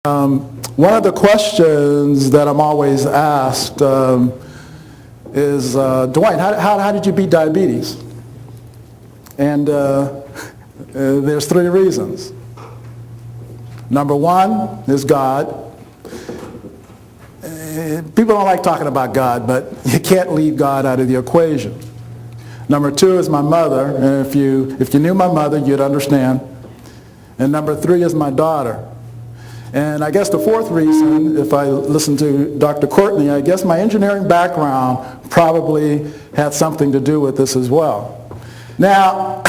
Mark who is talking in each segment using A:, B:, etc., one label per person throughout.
A: One of the questions that I'm always asked is, Dwayne, how did you beat diabetes? And there's three reasons. Number one is God. People don't like talking about God, but you can't leave God out of the equation. Number two is my mother, and if you knew my mother, you'd understand. And number three is my daughter. And I guess the fourth reason, if I listen to Dr. Courtney, I guess my engineering background probably had something to do with this as well. Now,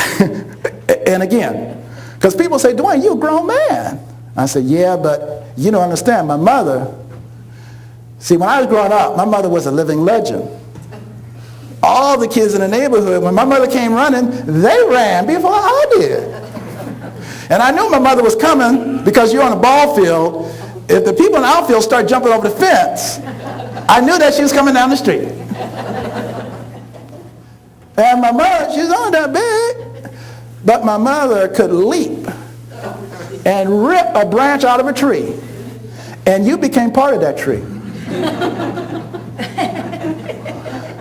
A: and again, because people say, Dwayne, you're a grown man. I said, yeah, but you don't understand. My mother, see, when I was growing up, my mother was a living legend. All the kids in the neighborhood, when my mother came running, they ran before I did. And I knew my mother was coming because you're on a ball field. If the people in the outfield start jumping over the fence, I knew that she was coming down the street. And my mother, she's only that big, but my mother could leap and rip a branch out of a tree. And you became part of that tree.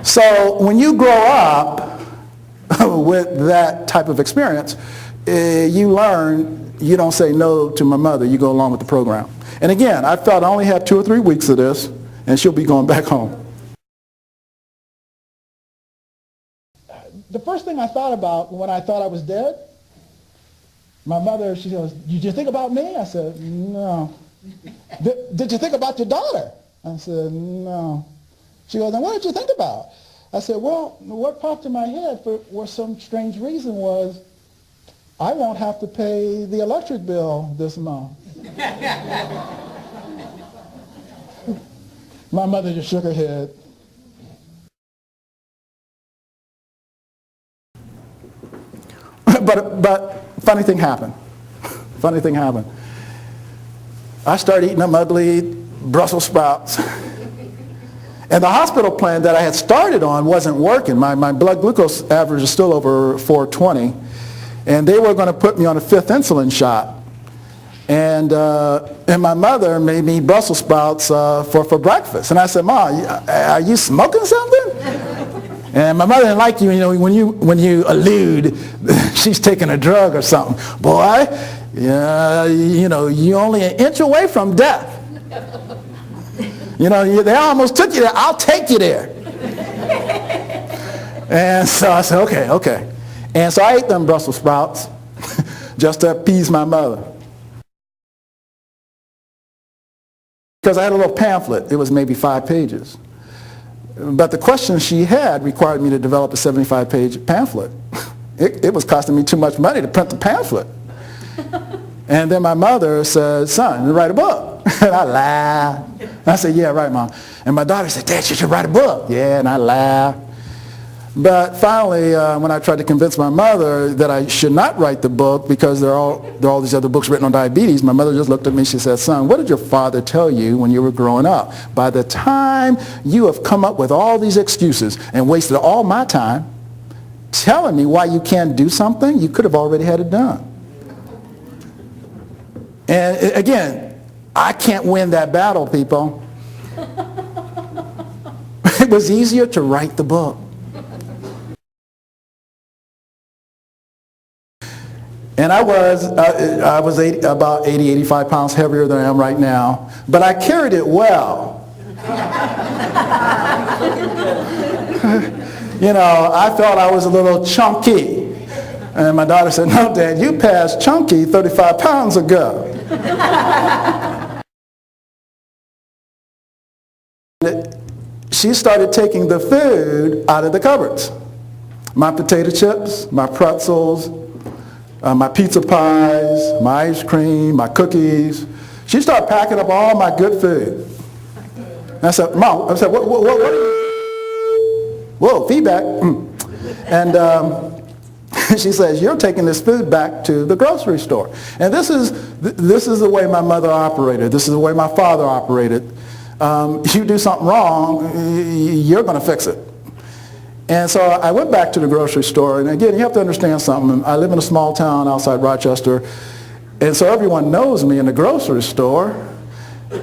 A: So when you grow up with that type of experience, you learn you don't say no to my mother, you go along with the program. And again, I thought I only had 2 or 3 weeks of this, and she'll be going back home. The first thing I thought about when I thought I was dead, my mother, she goes, did you think about me? I said, no. Did you think about your daughter? I said, no. She goes, then what did you think about? I said, well, what popped in my head for some strange reason was, I won't have to pay the electric bill this month. My mother just shook her head. But funny thing happened. Funny thing happened. I started eating them ugly Brussels sprouts. And the hospital plan that I had started on wasn't working. My blood glucose average is still over 420. And they were going to put me on a 5th insulin shot. And my mother made me Brussels sprouts for breakfast. And I said, Ma, are you smoking something? And my mother didn't like when you allude she's taking a drug or something. Boy, you're only an inch away from death. They almost took you there. I'll take you there. And so I said, okay. And so I ate them Brussels sprouts just to appease my mother. Because I had a little pamphlet. It was maybe 5 pages. But the questions she had required me to develop a 75-page pamphlet. It was costing me too much money to print the pamphlet. And then my mother said, son, write a book. And I laughed. I said, yeah, right, Mom. And my daughter said, Dad, you should write a book. Yeah, and I laughed. But finally, when I tried to convince my mother that I should not write the book because there are all these other books written on diabetes, my mother just looked at me. She said, son, what did your father tell you when you were growing up? By the time you have come up with all these excuses and wasted all my time telling me why you can't do something, you could have already had it done. And again, I can't win that battle, people. It was easier to write the book. And I was about 80, 85 pounds heavier than I am right now, but I carried it well. I felt I was a little chunky. And my daughter said, no, Dad, you passed chunky 35 pounds ago. She started taking the food out of the cupboards. My potato chips, my pretzels, my pizza pies, my ice cream, my cookies. She started packing up all my good food. And I said, Mom, what are you? Whoa, feedback. And she says, you're taking this food back to the grocery store. And this is the way my mother operated. This is the way my father operated. You do something wrong, you're going to fix it. And so I went back to the grocery store, and again, you have to understand something. I live in a small town outside Rochester, and so everyone knows me in the grocery store.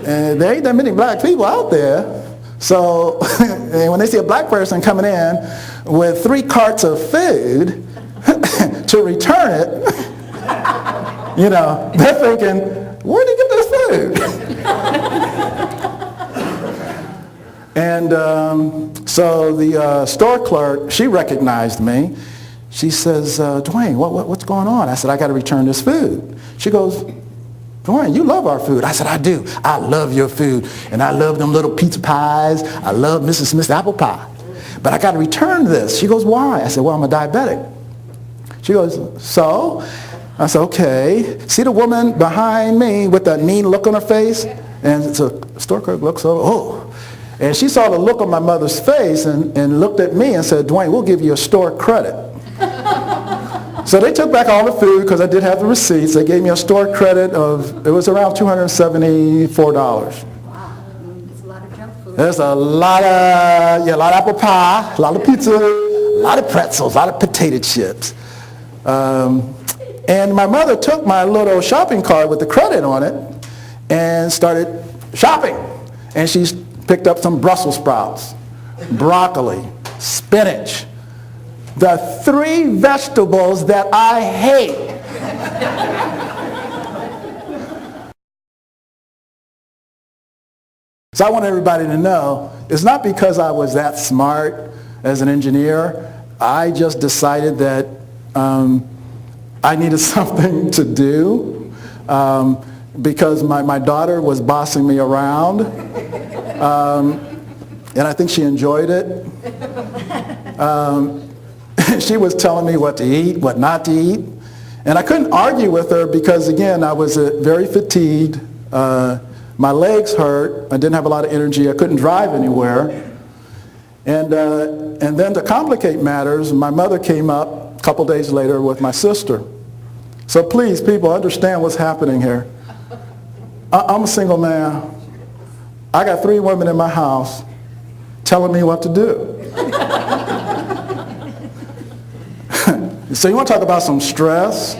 A: And there ain't that many black people out there. So and when they see a black person coming in with 3 carts of food to return it, they're thinking, where'd he get this food? And so the store clerk, she recognized me. She says, Dwayne, what's going on? I said, I got to return this food. She goes, Dwayne, you love our food. I said, I do. I love your food. And I love them little pizza pies. I love Mrs. Smith's apple pie. But I got to return this. She goes, why? I said, well, I'm a diabetic. She goes, so? I said, okay. See the woman behind me with that mean look on her face? And so the store clerk looks over, oh. And she saw the look on my mother's face and looked at me and said, Dwayne, we'll give you a store credit. So they took back all the food because I did have the receipts. They gave me a store credit of, it was around $274.
B: Wow, that's a lot of junk food.
A: There's a lot of apple pie, a lot of pizza, a lot of pretzels, a lot of potato chips. And my mother took my little shopping cart with the credit on it and started shopping. And she picked up some Brussels sprouts, broccoli, spinach, the 3 vegetables that I hate. So I want everybody to know, it's not because I was that smart as an engineer. I just decided that I needed something to do because my daughter was bossing me around. And I think she enjoyed it. She was telling me what to eat, what not to eat. And I couldn't argue with her because, again, I was very fatigued. My legs hurt. I didn't have a lot of energy. I couldn't drive anywhere. And then to complicate matters, my mother came up a couple days later with my sister. So please, people, understand what's happening here. I'm a single man. I got 3 women in my house telling me what to do. So you want to talk about some stress?